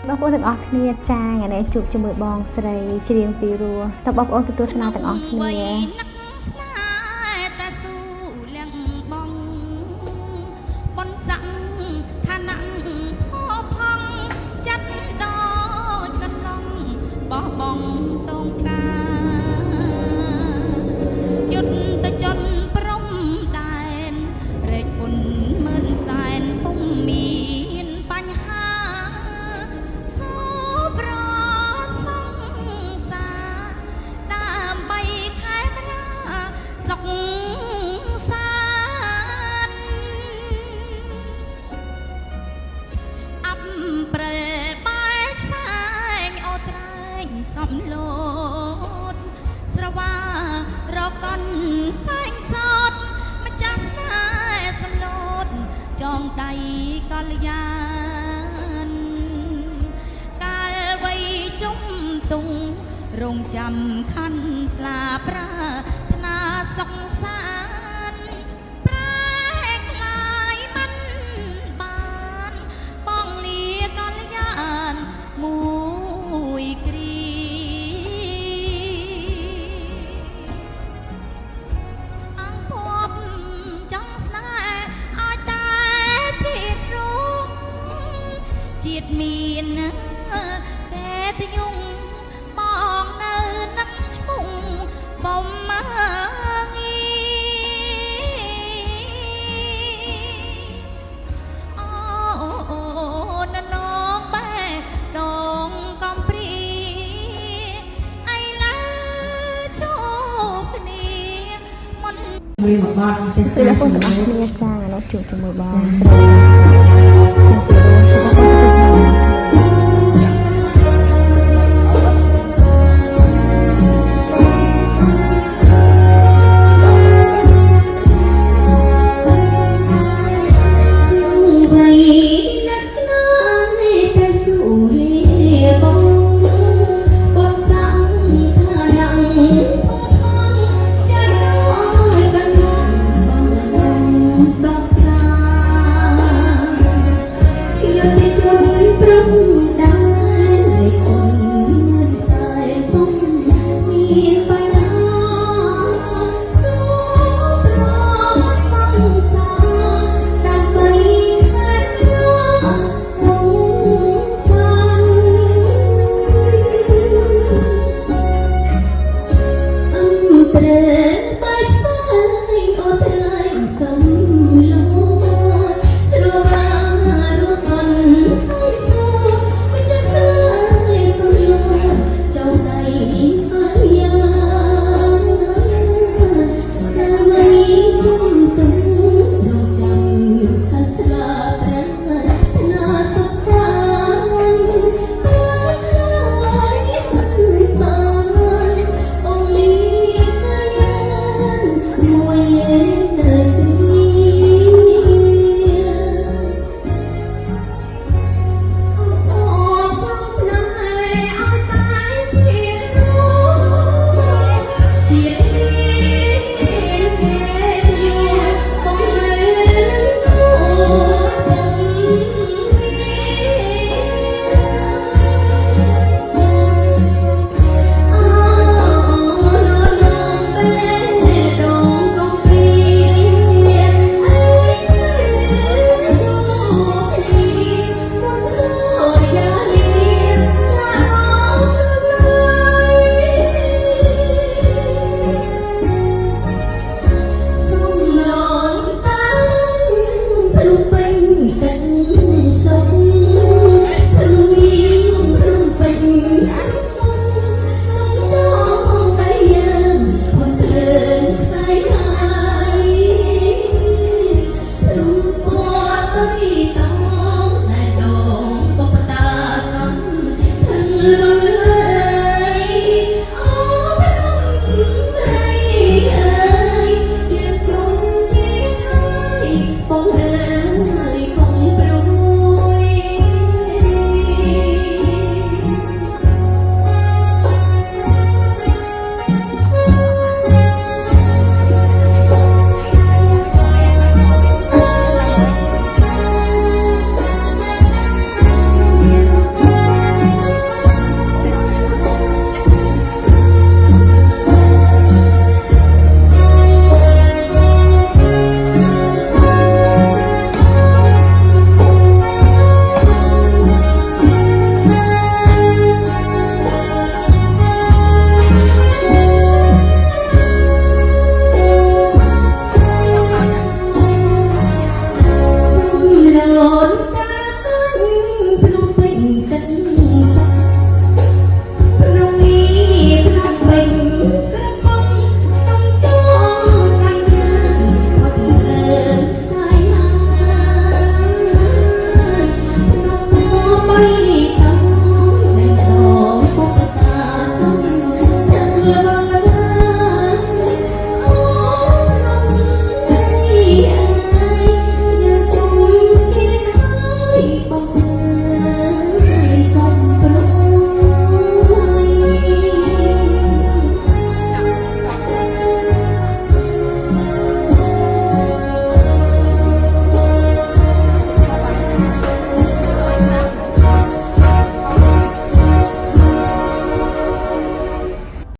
បងប្អូនទាំងអស់គ្នាចាថ្ងៃនេះជួបជាមួយបងស្រីច្រៀងពីរោះតើបងប្អូនទទួលស្នាទាំងអស់គ្នាតែស៊ូលៀងបងបនសាក់ឋានៈផផងចាត់ដូចកន្លងបោះបងតងតាយុទ្ធទៅចន់ព្រំដែនរែកពុនមើលសែនពុំមានបញ្ហាសូប្រសង្សារដើម្បីខែប្រាសុខសានអប់ព្រិលបែកផ្សែងអូត្រែងសំលោតស្រវារកន់សែងសតម្ចាស់ស្នេហ៍សំឡូតចងដៃកល្យានកាលវ័យជុំទុងរងចាំខណ្ឌស្លាប្រាថ្នាសុខសានប្រែក្លាយមិនបានបងលាកល្យានមួយគ្រីអង្គភពចង់ស្នេហ៍ឲ្យតែជាតិរុងជាតិមានតែទយងបងនៅនឹកឈ្មោះបំមាងីអូននងបែដងកំព្រីអីឡើជួបគ្នាមុនពីបងប្អូនទាំងអស់គ្នាចាថ្ងៃនេះជួបជាមួយបងស្រី